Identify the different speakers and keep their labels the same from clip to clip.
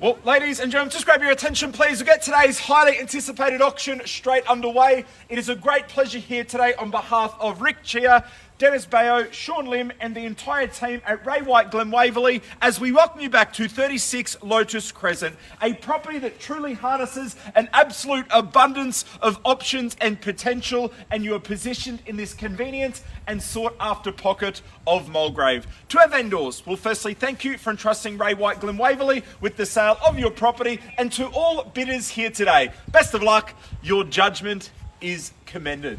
Speaker 1: Well, ladies and gentlemen, just grab your attention, please. We'll get today's highly anticipated auction straight underway. It is a great pleasure here today on behalf of Rick Cheah, Dennis Bayo, Sean Lim, and the entire team at Ray White Glen Waverley as we welcome you back to 36 Lotus Crescent, a property that truly harnesses an absolute abundance of options and potential, and you are positioned in this convenient and sought-after pocket of Mulgrave. To our vendors, well, firstly, thank you for entrusting Ray White Glen Waverley with the sale of your property, and to all bidders here today, best of luck. Your judgment is commended.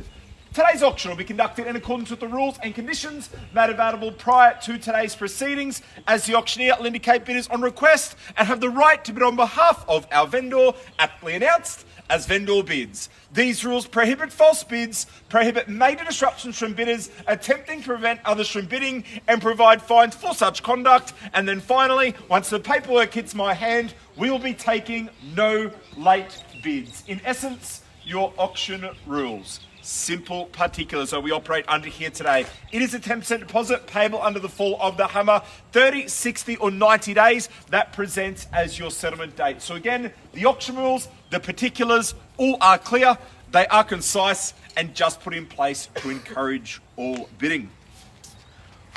Speaker 1: Today's auction will be conducted in accordance with the rules and conditions made available prior to today's proceedings, as the auctioneer will indicate bidders on request and have the right to bid on behalf of our vendor, aptly announced as vendor bids. These rules prohibit false bids, prohibit major disruptions from bidders attempting to prevent others from bidding, and provide fines for such conduct. And then finally, once the paperwork hits my hand, we will be taking no late bids. In essence, your auction rules. Simple particulars that we operate under here today. It is a 10% deposit payable under the fall of the hammer, 30, 60 or 90 days. That presents as your settlement date. So again, the auction rules, the particulars, all are clear, they are concise and just put in place to encourage all bidding.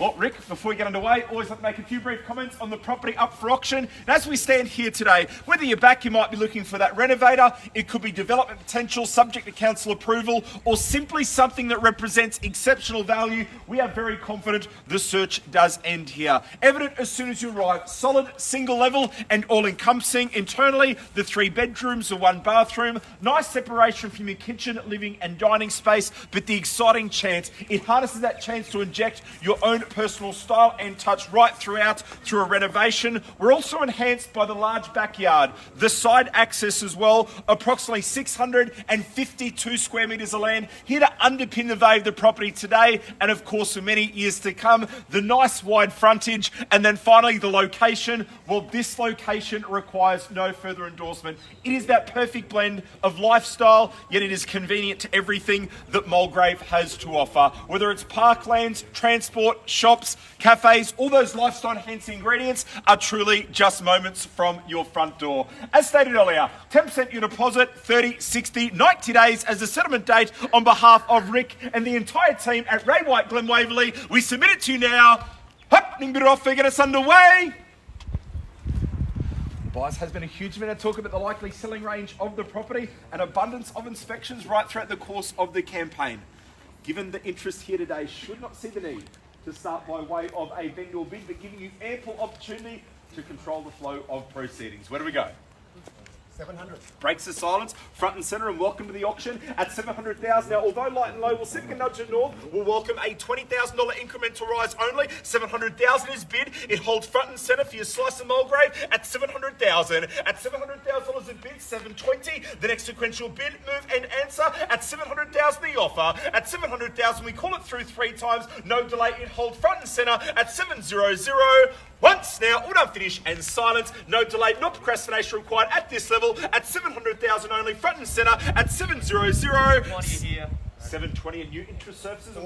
Speaker 1: Well, Rick, before we get underway, always like to make a few brief comments on the property up for auction. And as we stand here today, whether you're back, you might be looking for that renovator, it could be development potential subject to council approval, or simply something that represents exceptional value, we are very confident the search does end here. Evident as soon as you arrive, solid single level and all-encompassing. Internally, the 3 bedrooms, the 1 bathroom, nice separation from your kitchen, living and dining space, but the exciting chance, it harnesses that chance to inject your own personal style and touch right throughout through a renovation. We're also enhanced by the large backyard, the side access as well, approximately 652 square metres of land, here to underpin the value of the property today and of course for many years to come. The nice wide frontage, and then finally the location. Well, this location requires no further endorsement. It is that perfect blend of lifestyle, yet it is convenient to everything that Mulgrave has to offer. Whether it's parklands, transport, shops, cafes, all those lifestyle enhancing ingredients are truly just moments from your front door. As stated earlier, 10% your deposit, 30, 60, 90 days as the settlement date on behalf of Rick and the entire team at Ray White Glen Waverley. We submit it to you now. Happening bit off, get us underway. Buyers, has been a huge amount of talk about the likely selling range of the property and abundance of inspections right throughout the course of the campaign. Given the interest here today, should not see the need to start by way of a vendor bid, but giving you ample opportunity to control the flow of proceedings. Where do we go?
Speaker 2: 700.
Speaker 1: Breaks the silence, front and centre, and welcome to the auction at 700,000. Now, although light and low will seek a nudge at north, we'll welcome a $20,000 incremental rise only. 700,000 is bid. It holds front and centre for your slice of Mulgrave at 700,000. At $700,000 a bid, 720. The next sequential bid, move and answer at 700,000 the offer. At 700,000, we call it through 3 times. No delay. It holds front and centre at 700. Once now, all done, finish and silence. No delay, no procrastination required at this level. At 700,000 only, front and centre at 700.
Speaker 3: 20 here.
Speaker 1: 720 and new interest services.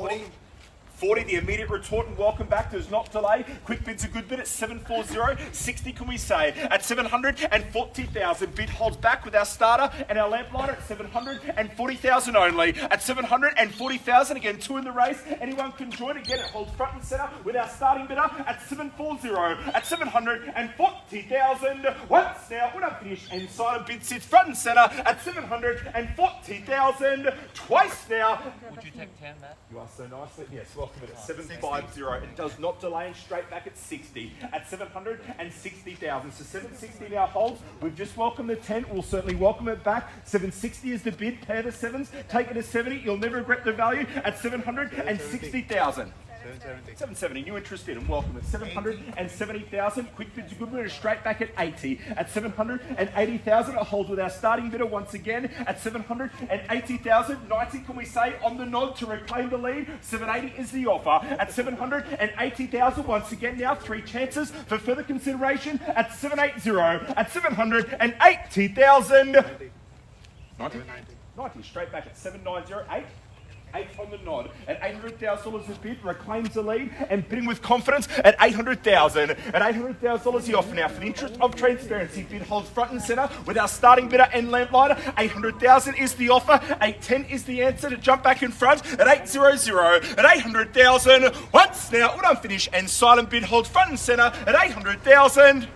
Speaker 1: 40, the immediate retort and welcome back. There's not delay. Quick bid's a good bid at 740. 60, can we say? At 740,000. Bid holds back with our starter and our lamplighter at 740,000 only. At 740,000, again, 2 in the race. Anyone can join. Again, it holds front and centre with our starting bidder at 740. At 740,000. Once now, when I finish and silent bid sits front and centre at 740,000. Twice now.
Speaker 3: Would you take 10, Matt?
Speaker 1: You are so nicely. Yes, welcome it at 750. It does not delay and straight back at 60. At 760,000. So 760 now holds. We've just welcomed the 10. We'll certainly welcome it back. 760 is the bid. Pair the 7s. Take it to 70. You'll never regret the value at 760,000. 770, new interest in and welcome at 770,000. Quick bid's a good bidder, straight back at 80. At 780,000, it holds with our starting bidder once again at 780,000. 90, can we say, on the nod to reclaim the lead. 780 is the offer. At 780,000, once again now, 3 chances for further consideration at 780. At 780,000. 90, straight back at 790. 8. 8 on the nod. At $800,000 a bid, reclaims the lead and bidding with confidence at $800,000. At $800,000 the offer now. For the interest of transparency, bid holds front and centre with our starting bidder and lamplighter. $800,000 is the offer. 810 is the answer to jump back in front at 800. At $800,000. Once now, when I'm finished, and silent bid holds front and centre at $800,000.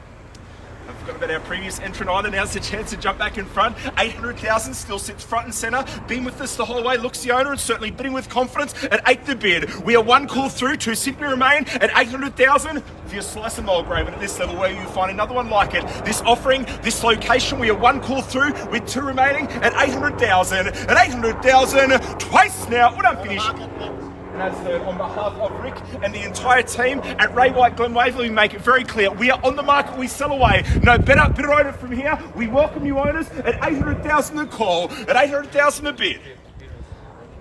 Speaker 1: I forgot about our previous entrant either. Now's the chance to jump back in front. 800,000 still sits front and centre. Been with us the whole way. Looks the owner and certainly bidding with confidence at 8 the bid. We are one call through. 2 simply remain at 800,000 for your slice of Mulgrave. And at this level, where you find another one like it. This offering, this location, we are one call through with 2 remaining at 800,000. At 800,000, twice now. When I'm finished. And as heard, on behalf of Rick and the entire team at Ray White Glen Waverley, we make it very clear. We are on the market, we sell away. No better owner from here. We welcome you owners at 800,000 a call, at 800,000 a bid.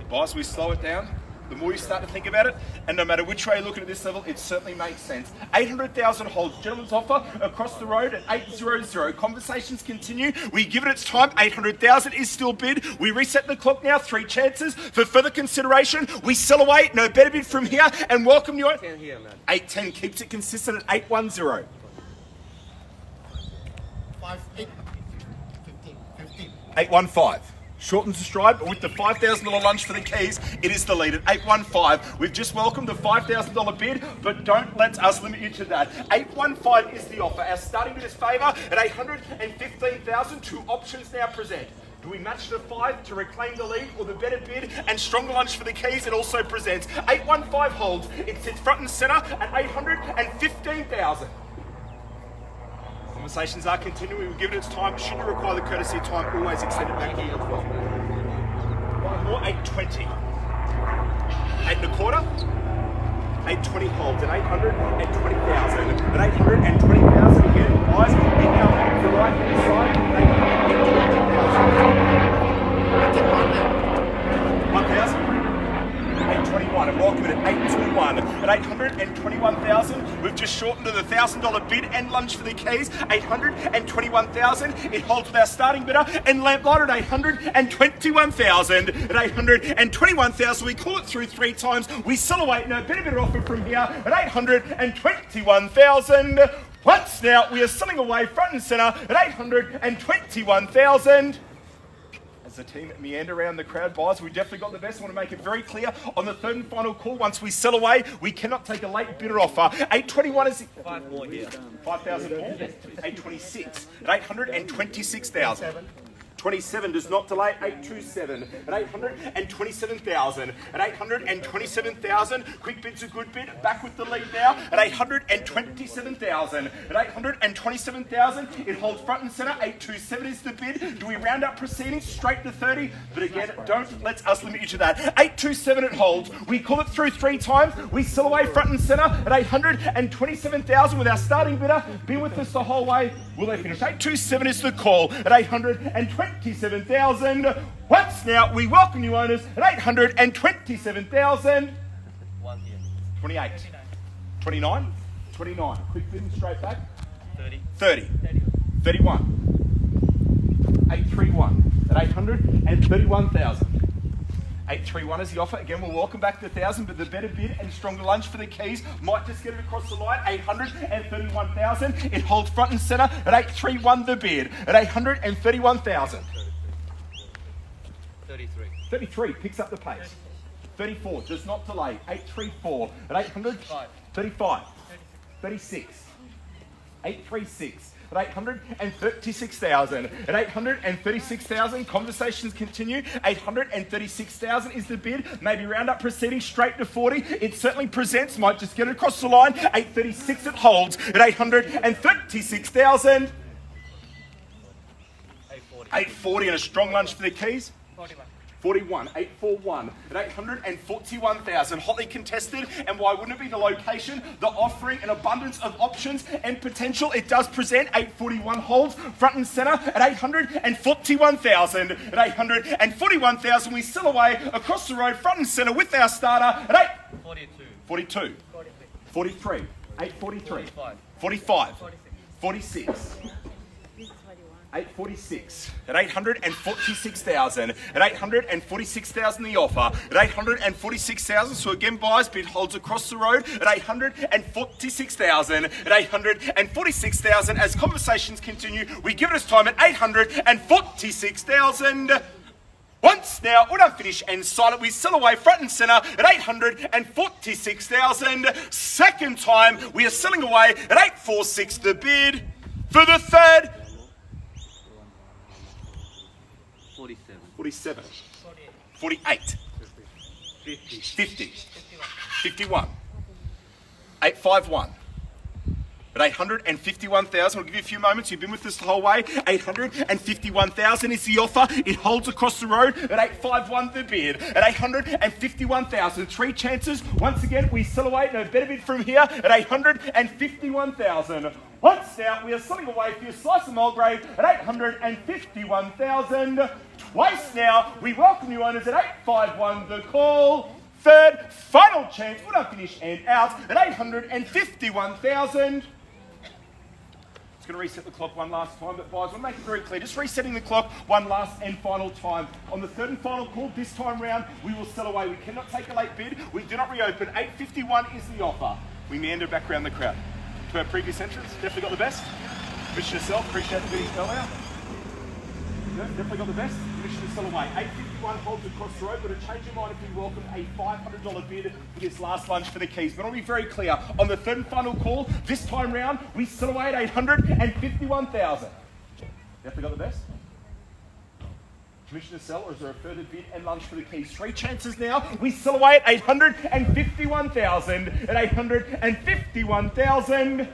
Speaker 1: Boss, we slow it down. The more you start to think about it, and no matter which way you look at this level, it certainly makes sense. 800,000 holds gentleman's offer across the road at 800. Conversations continue. We give it its time. 800,000 is still bid. We reset the clock now. 3 chances for further consideration. We sell away. No better bid from here. And welcome you. 810 keeps it consistent at 810.
Speaker 2: 5, 8, 15.
Speaker 1: 815. Shortens the stride, but with the $5,000 lunch for the keys, it is the lead at 815. We've just welcomed the $5,000 bid, but don't let us limit you to that. 815 is the offer. Our starting bid is favour at 815,000. 2 options now present. Do we match the 5 to reclaim the lead, or the better bid and stronger lunch for the keys? It also presents. 815 holds. It sits front and centre at 815,000. Conversations are continuing. We'll give it its time. Should you require the courtesy of time, always extend it back here as well. One more, 820. 8 1/4. 820 holds at 820,000. At 820,000 again, guys, in our to the right hand side, 820,000. 1,000. 821 and welcome it at 821. At 821,000, we've just shortened to the $1,000 bid and lunch for the keys. 821,000. It holds with our starting bidder and lamplighter at 821,000. At 821,000, we call it through 3 times. We sell away. No better offer from here at 821,000. Once now, we are selling away front and centre at 821,000. As the team meander around the crowd buys, we definitely got the best. I want to make it very clear on the 3rd and final call. Once we sell away, we cannot take a late bidder offer. 821 is
Speaker 3: 5 more here.
Speaker 1: 5,000 more. 826 at 826,000. 27 does not delay. 827 at 827,000. At 827,000, quick bid's a good bid. Back with the lead now at 827,000. At 827,000, it holds front and centre. 827 is the bid. Do we round up proceedings straight to 30? But again, don't let us limit you to that. 827 it holds. We call it through 3 times. We sell away front and centre at 827,000 with our starting bidder. Been with us the whole way. Will they finish? 827 is the call at 827,000. Once now, we welcome you owners at 827,000.
Speaker 3: 1 here.
Speaker 1: 28. 29. 29. Quick bidding straight back.
Speaker 3: 30.
Speaker 1: 30. 31. 831 at 831,000. 831 is the offer. Again, we'll welcome back the 1,000, but the better bid and stronger lunch for the keys might just get it across the line. 831,000. It holds front and centre at 831 the bid. At 831,000.
Speaker 3: 33.
Speaker 1: 33 picks up the pace. 34 does not delay. 834 at 800. 35. 36. 836. At 836,000. At 836,000, conversations continue. 836,000 is the bid. Maybe round up proceeding straight to 40. It certainly presents. Might just get it across the line. 836 it holds. At 836,000. 840 and a strong lunch for the keys. 41, 841 at 841,000, hotly contested, and why wouldn't it be the location, the offering, an abundance of options and potential it does present. 841 holds front and centre at 841,000. At 841,000, we sell away across the road, front and centre with our starter at 42, 43, 843, 45, 46, 846 at 846,000 at 846,000 the offer at 846,000. So again, buyers, bid holds across the road at 846,000 at 846,000. As conversations continue, we give it its time at 846,000. Once now, all done, finish and silent. We sell away front and centre at 846,000. Second time, we are selling away at 846 the bid. For the third, 47, 48, 50, 51, 851. At 851,000, we'll give you a few moments. You've been with us the whole way. 851,000 is the offer. It holds across the road at 851 the bid. At 851,000, three chances. Once again, we sell away. No better bid from here at 851,000. Once now, we are selling away for your slice of Mulgrave at 851,000. Twice now, we welcome you owners at 851 the call. Third, final chance, we're not finished and out at 851,000. It's going to reset the clock one last time, but guys, we'll make it very clear. Just resetting the clock one last and final time. On the third and final call, this time round, we will sell away. We cannot take a late bid. We do not reopen. 851 is the offer. We meander back around the crowd. To our previous entrance, definitely got the best. Wish yourself, appreciate the bidding earlier. Yeah, definitely got the best. Permission to sell away. 851 holds across the road, but a change of mind if we welcome a $500 bid for this last lunch for the keys. But I'll be very clear. On the third and final call, this time round, we sell away at 851,000. Definitely got the best. Permission to sell, or is there a further bid and lunch for the keys? Three chances now. We sell away at 851,000. At 851,000.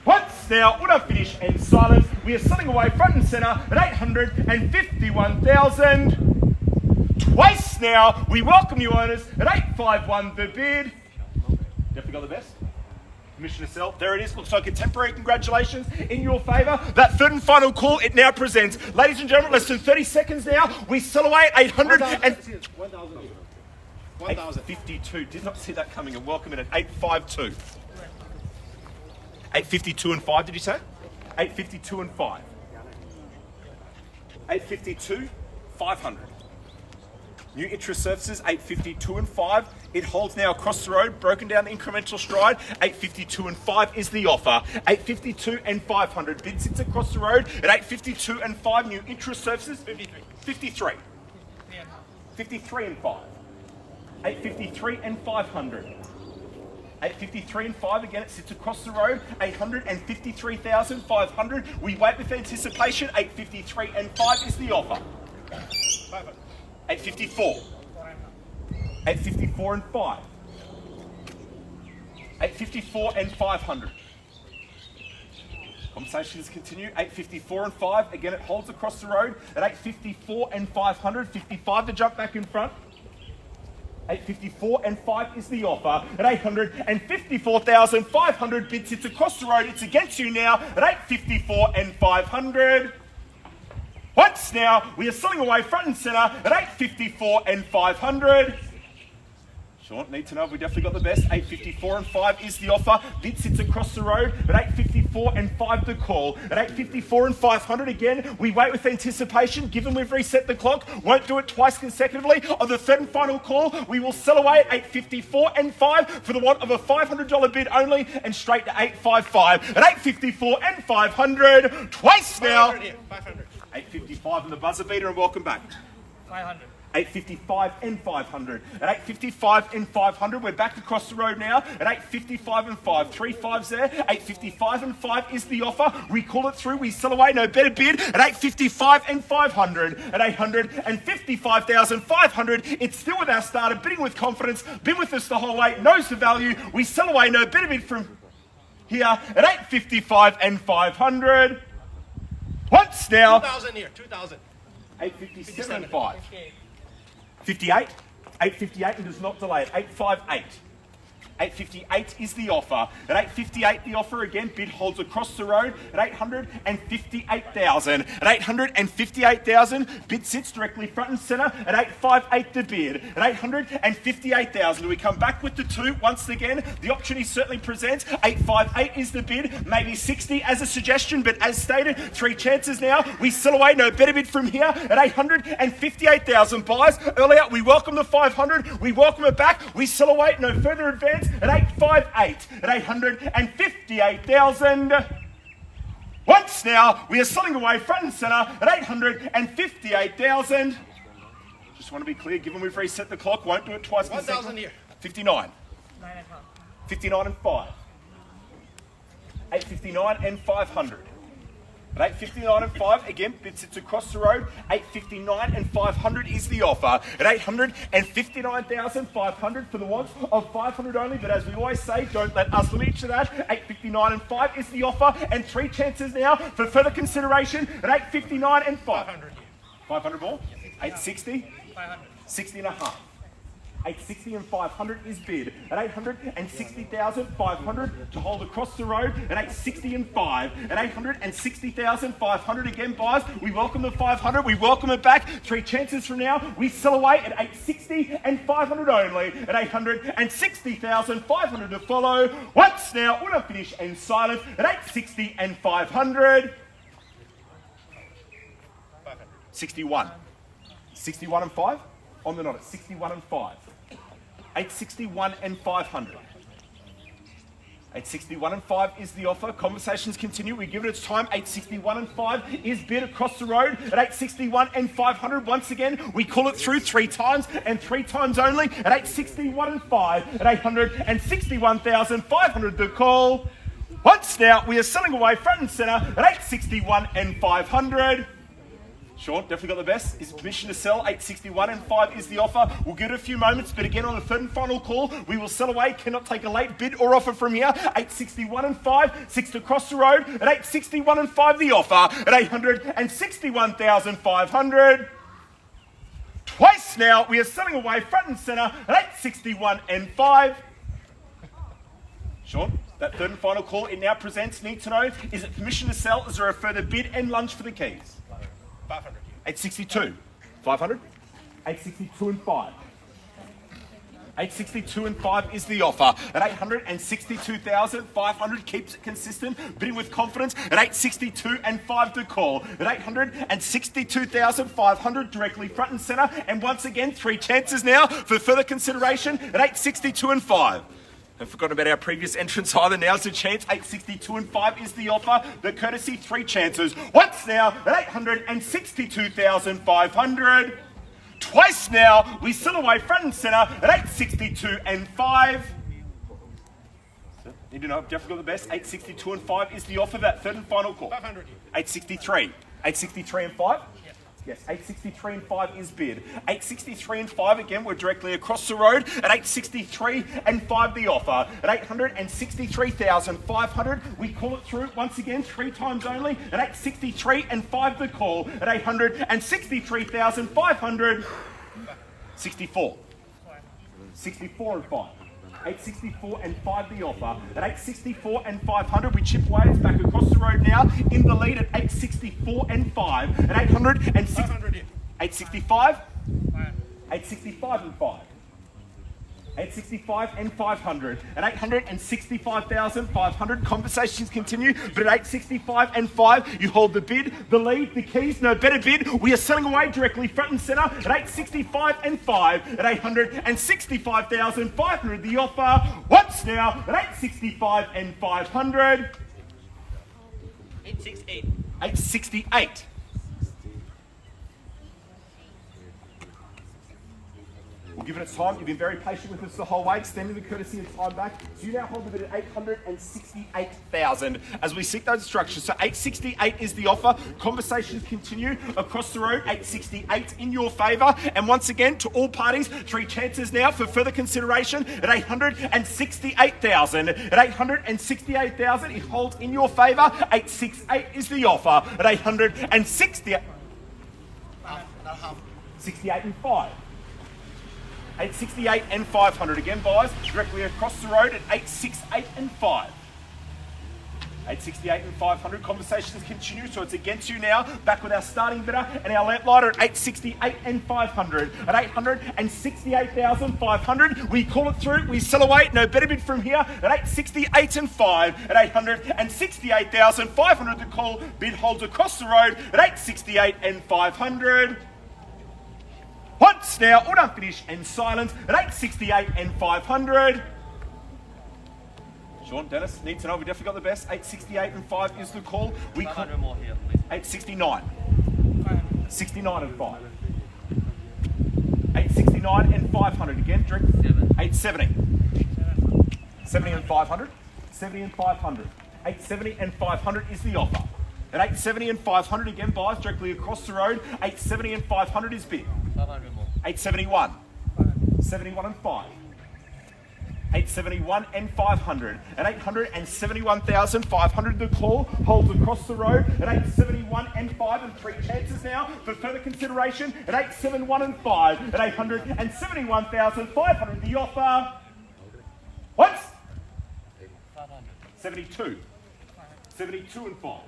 Speaker 1: Once now, all done, finish and silence. We are selling away front and centre at 851,000. Twice now, we welcome you owners at 851 the bid. Definitely got the best. Permission to sell. There it is. Looks like a temporary congratulations in your favour. That third and final call, it now presents. Ladies and gentlemen, less than 30 seconds now. We sell away at 852. Did not see that coming, and welcome in at 852. 852 and 5, did you say? 852 and 5. 852, 500. New interest services, 852 and 5. It holds now across the road, broken down the incremental stride. 852 and 5 is the offer. 852 and 500. Bid sits across the road at 852 and 5. New interest services, 53. 53. 53 and 5. 853 and 500. 853 and 5, again it sits across the road, 853,500. We wait with anticipation, 853 and 5 is the offer. 854. 854 and 5. 854 and 500. Conversations continue, 854 and 5, again it holds across the road at 854 and 500, 55 to jump back in front. 854 and 5 is the offer. At 854,500, bid sits across the road. It's against you now at 854 and 500. Once now, we are selling away front and centre at 854 and 500. Sean, need to know if we definitely got the best. 854 and 5 is the offer. Bid sits across the road at 854 and 5 the call. At 854 and 500 again, we wait with anticipation. Given we've reset the clock, won't do it twice consecutively. On the third and final call, we will sell away at 854 and 5 for the want of a $500 bid only, and straight to 855. At 854 and 500, twice now. 855 and the buzzer beater, and welcome back.
Speaker 3: 500.
Speaker 1: 855 and 500. At 855 and 500, we're back across the road now. At 855 and 5, 3 5s there. 855 and 5 is the offer. We call it through. We sell away. No better bid. At 855 and 500. At 855,500. It's still with our starter. Bidding with confidence. Been with us the whole way. Knows the value. We sell away. No better bid from here. At 855 and 500. Once now.
Speaker 2: 2,000 here. 2,000.
Speaker 1: 857 and 5. 58, 858 and does not delay it. 858. 858 is the offer. At 858, the offer again. Bid holds across the road at 858,000. At 858,000, bid sits directly front and centre at 858 the bid. At 858,000, do we come back with the two once again? The opportunity certainly presents. 858 is the bid, maybe 60 as a suggestion, but as stated, three chances now. We sell away, no better bid from here at 858,000 buys. Earlier, we welcome the 500, we welcome it back, we sell away, no further advance at 858, at 858,000. Once now, we are selling away front and centre at 858,000. Just want to be clear, given we've reset the clock, won't do it twice.
Speaker 2: 1,000 here.
Speaker 1: 59. 59 and 5. 859 and 500. At 859 and 5, again, bid sits across the road. 859 and 500 is the offer. At 859,500 for the wants of 500 only. But as we always say, don't let us limit you to that. 859 and 5 is the offer. And three chances now for further consideration. At 859 and 5. 500 more? 860? 60 and a half. 860 and 500 is bid. At 860,500 to hold across the road. At 860 and 5. At 860,500 again, buys. We welcome the 500. We welcome it back. Three chances from now. We sell away at 860 and 500 only. At 860,500 to follow. Once now, when I finish and silence at 860 and 500. 61. 61 and 5. On the knot at 61 and 5. 861 and 500. 861 and 5 is the offer. Conversations continue. We give it its time. 861 and 5 is bid across the road at 861 and 500. Once again, we call it through three times and three times only at 861 and 5 at 861,500 the call. Once now, we are selling away front and centre at 861 and 500. Sean, definitely got the best. Is permission to sell. 861 and 5 is the offer. We'll give it a few moments, but again on the third and final call, we will sell away. Cannot take a late bid or offer from here. 861 and 5, 6 across the road. At 861 and 5, the offer. At 861,500. Twice now, we are selling away front and centre at 861 and 5. Sean, that third and final call, it now presents. Need to know, is it permission to sell? Is there a further bid and lunge for the keys?
Speaker 2: 500.
Speaker 1: 862. 500. 862 and 5. 862 and 5 is the offer. At 862,500, keeps it consistent, bidding with confidence. At 862 and 5 to call. At 862,500, directly front and centre. And once again, three chances now for further consideration. At 862 and 5. I've forgotten about our previous entrance either. Now's the chance. 862 and 5 is the offer. The courtesy, three chances. Once now at 862,500. Twice now, we sell away front and centre at 862 and 5. Need to know, I've definitely got the best. 862 and 5 is the offer. That third and final call.
Speaker 2: 500.
Speaker 1: 863. 863 and 5. Yes, 863 and 5 is bid. 863 and 5, again, we're directly across the road. At 863 and 5, the offer. At 863,500, we call it through once again, three times only. At 863 and 5, the call. At 863,500, 64. 64 and 5. 864 and 5 the offer. At 864 and 500, we chip away. It's back across the road now. In the lead at 864 and 5. At 860. 865. 865 and 5. 865 and 500. At 865,500, conversations continue, but at 865 and 5, you hold the bid, the lead, the keys, no better bid. We are selling away directly front and centre at 865 and 5. At 865,500, the offer. Once now at 865 and 500.
Speaker 3: 868.
Speaker 1: 868. We'll give it its time. You've been very patient with us the whole way, extending the courtesy and time back. So you now hold the bid at 868,000 as we seek those instructions. So 868 is the offer. Conversations continue across the road. 868 in your favour. And once again, to all parties, three chances now for further consideration at 868,000. At 868,000, it holds in your favour. 868 is the offer. At 868. 68 and 5. 868 and 500 again, buys directly across the road at 868 and 5. 868 and 500. Conversations continue, so it's against you now. Back with our starting bidder and our lamplighter at 868 and 500. At 868,500, we call it through. We sell away. No better bid from here. At 868 and 5. At 868,500, the call bid holds across the road at 868 and 500. Once now, all done, finish and silence at 868 and 500. Sean, Dennis, need to know, we definitely got the best. 868 and 5 is the call. We call
Speaker 3: 500 more here, please.
Speaker 1: 869. 69 and 5. 869 and 500 again. Drink. 870. 70 and 500. 70 and 500. 870 and 500 is the offer. At 870 and 500 again, buys directly across the road. 870 and 500 is bid.
Speaker 3: 500 more.
Speaker 1: 871. 71 and 5. 871 and 500. At 871,500, the call holds across the road at 871 and 5, and 3 chances now for further consideration at 871 and 5. At 871,500, the offer. What?
Speaker 3: 500.
Speaker 1: 72. 72 and 5.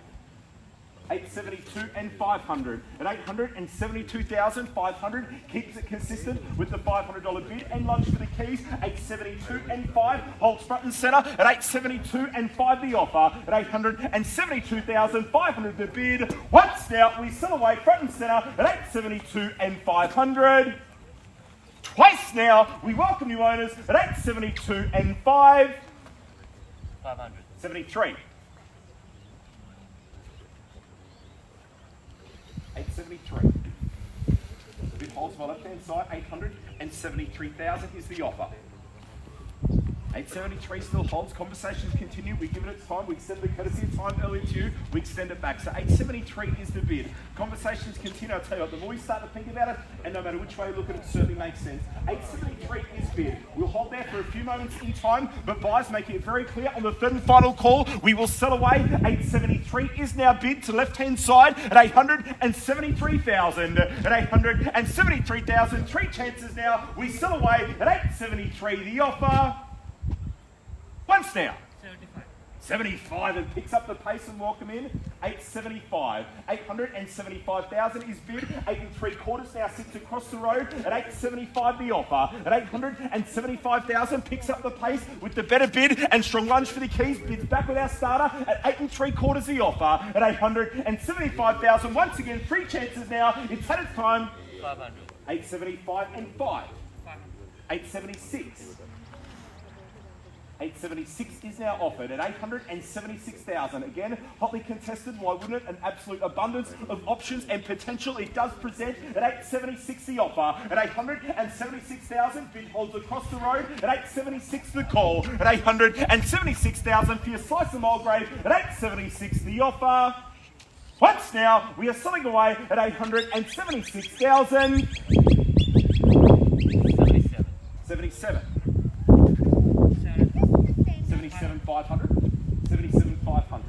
Speaker 1: 872 and 500. At 872,500, keeps it consistent with the $500 bid and lunch for the keys. 872 and 5 holds front and centre. At 872 and 5 the offer. At 872,500 the bid. Once now we sell away front and centre at 872 and 500. Twice now we welcome new owners at 872 and 5.
Speaker 3: 500.
Speaker 1: 73. 873. The bid holds my left-hand side. 873,000 is the offer. 873 still holds. Conversations continue. We give it its time. We extend the courtesy of time earlier to you. We extend it back. So 873 is the bid. Conversations continue. I'll tell you what, the more you start to think about it, and no matter which way you look at it, certainly makes sense. 873 is bid. We'll hold there for a few moments in time, but buyers making it very clear on the third and final call, we will sell away. 873 is now bid to left-hand side at 873,000. At 873,000, 3 chances now. We sell away at 873 the offer. Once now.
Speaker 3: 75.
Speaker 1: 75 and picks up the pace and welcome in. 875. 875,000 is bid. 8 3/4 now sits across the road at 875 the offer. At 875,000 picks up the pace with the better bid and strong lunge for the keys. Bids back with our starter at 8 3/4 the offer. At 875,000 once again, 3 chances now. It's had its time.
Speaker 3: 500.
Speaker 1: 875 and 5.
Speaker 3: 500.
Speaker 1: 876. 876 is now offered at 876,000. Again, hotly contested. Why wouldn't it? An absolute abundance of options and potential it does present at 876 the offer. At 876,000, bid holds across the road. At 876 the call. At 876,000 for your slice of Mulgrave. At 876 the offer. Once now, we are selling away at 876,000.
Speaker 3: 77.
Speaker 1: 77. 77,500. 77,500.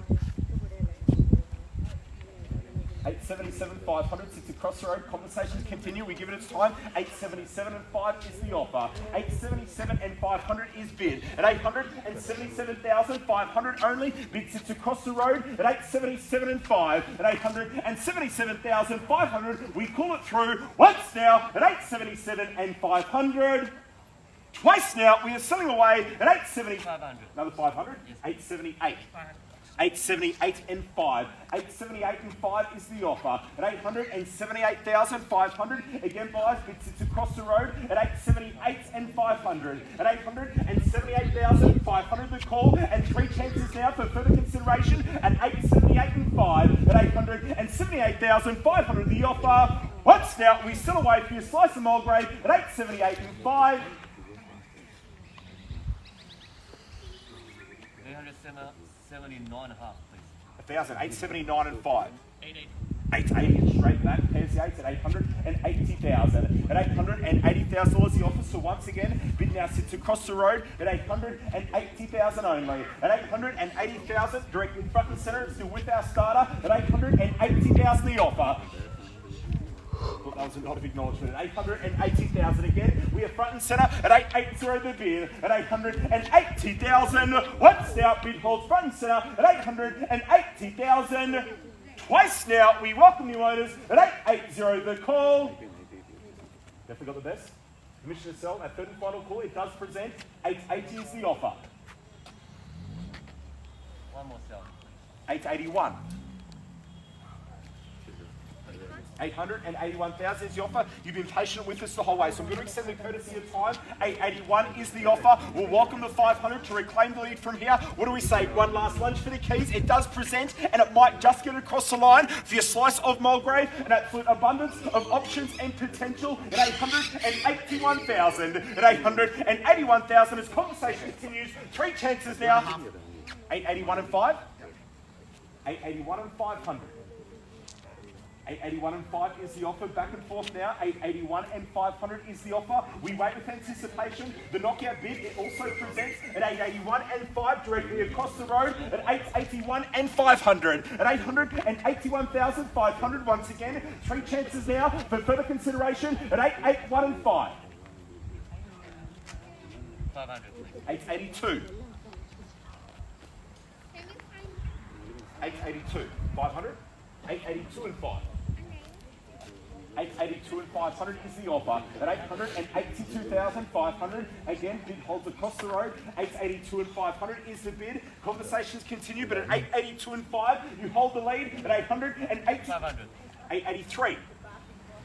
Speaker 1: 877,500 sits across the road. Conversations continue. We give it its time. 877 and 5 is the offer. 877 and 500 is bid. At 877,500 only. Bid sits across the road at 877 and 5. At 877,500, we call it through. Once now at 877 and 500. Twice now, we are selling away at 870.
Speaker 3: 500.
Speaker 1: Another 500.
Speaker 3: Yes.
Speaker 1: 878.
Speaker 3: 500.
Speaker 1: 878 and 5. 878 and 5 is the offer. At 878,500. Again, buyers, bid sits across the road at 878 and 500. At 878,500 the call, and 3 chances now for further consideration at 878 and 5. At 878,500 the offer. Once now, we sell away for your slice of Mulgrave at 878 and 5.
Speaker 3: 879 and a half, please.
Speaker 1: 879 and 5.
Speaker 3: 880.
Speaker 1: 880 straight back, pairs the 8s at 880,000. At $880,000 the offer, so once again, bid now sits across the road at 880,000 only. At 880,000, directly front and centre, it's still with our starter, at 880,000 the offer. Put That was a nod of acknowledgement. At 880,000 again. We are front and centre at 880 the bid. At 880,000. Once now, bid holds front and centre at 880,000. Twice now, we welcome new owners at 880 the call. Definitely got the best. Commissioner Sell, our third and final call. It does present 880 is the offer.
Speaker 3: One more sell.
Speaker 1: 881. 881,000 is the offer. You've been patient with us the whole way, so I'm going to extend the courtesy of time. 881 is the offer. We'll welcome the 500 to reclaim the lead from here. What do we say? One last lunge for the keys. It does present, and it might just get across the line for your slice of Mulgrave. An absolute abundance of options and potential at 881,000. At 881,000 as conversation continues. 3 chances now. 881 and 5. 881 and 500. 881 and 5 is the offer. Back and forth now. 881 and 500 is the offer. We wait with anticipation. The knockout bid, it also presents at 881 and 5 directly across the road at 881 and 500. At 881,500 once again. 3 chances now for further consideration at 881 and 5.
Speaker 3: 500.
Speaker 1: 882. 882. 500. 882 and 5. 882 and 500 is the offer. At 882,500, again, bid holds across the road. 882 and 500 is the bid. Conversations continue, but at 882 and 5, you hold the lead. At
Speaker 3: 500.
Speaker 1: 883.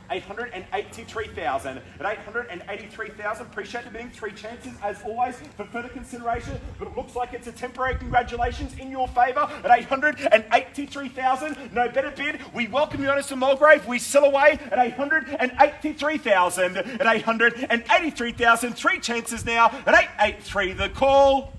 Speaker 1: 883,000. At 883,000, appreciate the bidding. 3 chances, as always, for further consideration, but it looks like it's a temporary congratulations in your favour. At 883,000, no better bid. We welcome you on to Mulgrave. We sell away at 883,000. At 883,000, 3 chances now. At 883, the call.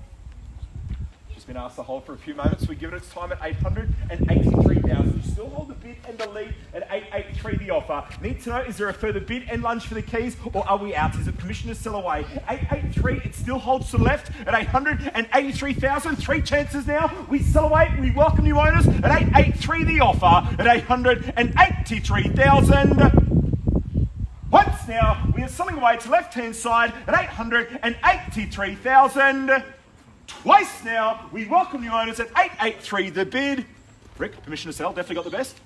Speaker 1: Been asked to hold for a few moments. We give it its time at 883,000. You still hold the bid and the lead at 883 the offer. Need to know, is there a further bid and lunge for the keys, or are we out? Is it permission to sell away? 883, it still holds to the left at 883,000. 3 chances now. We sell away. We welcome new owners at 883 the offer. At 883,000. Once now, we are selling away to left-hand side at 883,000. Twice now, we welcome new owners at 883 the bid. Rick, permission to sell, definitely got the best.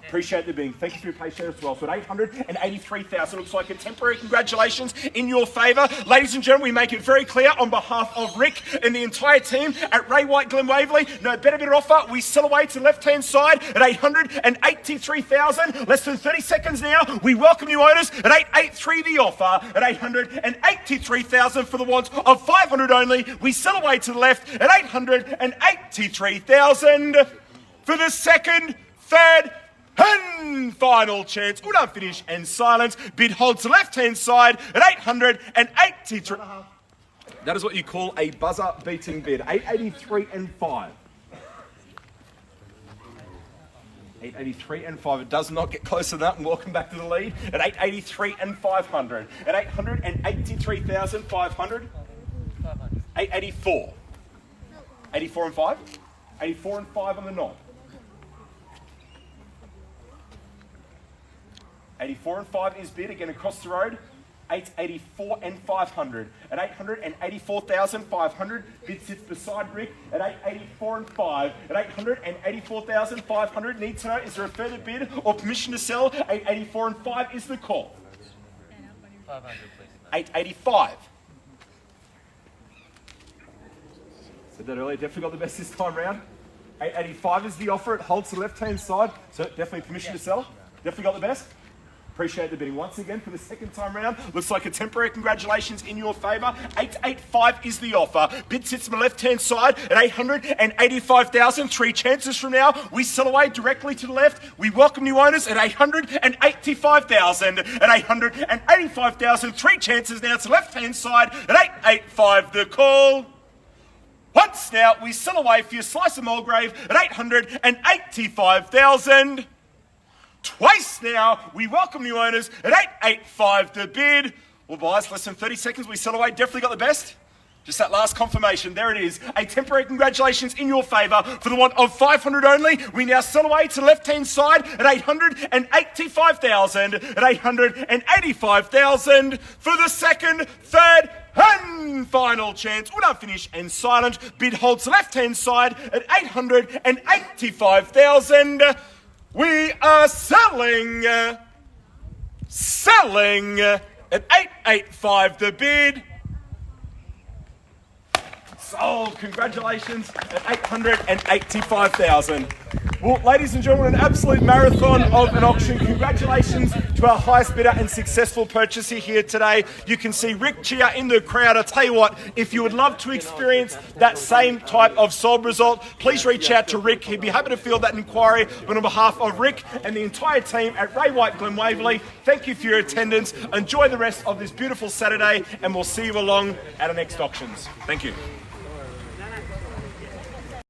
Speaker 1: Appreciate the bidding. Thank you for your patience as well. So at 883,000, looks like a temporary congratulations in your favour. Ladies and gentlemen, we make it very clear on behalf of Rick and the entire team at Ray White Glen Waverley, no better bid offer. We sell away to the left-hand side at 883,000. Less than 30 seconds now. We welcome new owners at 883 the offer. At 883,000 for the want of 500 only. We sell away to the left at 883,000 for the second, third, and final chance. We'll not finish and silence. Bid holds the left-hand side at 883. That is what you call a buzzer-beating bid. 883 and 5. 883 and 5. It does not get closer than that. And welcome back to the lead at 883 and 500. At 883,500. 884. 84 and 5. 84 and 5 on the nod. 84 and 5 is bid, again across the road. 884 and 500. At 884,500, bid sits beside Rick at 884 and 5. At 884,500, need to know, is there a further bid or permission to sell? 884 and 5 is the call.
Speaker 3: 500, please.
Speaker 1: 885. Said that earlier, definitely got the best this time round. 885 is the offer, it holds the left-hand side, so definitely permission to sell. Definitely got the best. Appreciate the bidding once again for the second time round. Looks like a temporary congratulations in your favour. 885 is the offer. Bid sits on the left-hand side at 885,000. 3 chances from now. We sell away directly to the left. We welcome new owners at 885,000. At 885,000. 3 chances now to the left-hand side at 885 the call. Once now, we sell away for your slice of Mulgrave at 885,000. Twice now, we welcome new owners at 885 the bid. Well, guys, less than 30 seconds, we sell away. Definitely got the best. Just that last confirmation, there it is. A temporary congratulations in your favour for the one of 500 only. We now sell away to the left-hand side at 885,000, at 885,000 for the second, third, and final chance. Winner finish and silent. Bid holds the left-hand side at 885,000. We are selling at 885 the bid. Sold. Congratulations at 885,000. Well, ladies and gentlemen, an absolute marathon of an auction. Congratulations to our highest bidder and successful purchaser here today. You can see Rick Cheah in the crowd. I tell you what, if you would love to experience that same type of sold result, please reach out to Rick. He'd be happy to field that inquiry. But on behalf of Rick and the entire team at Ray White Glen Waverley, thank you for your attendance. Enjoy the rest of this beautiful Saturday, and we'll see you along at our next auctions. Thank you.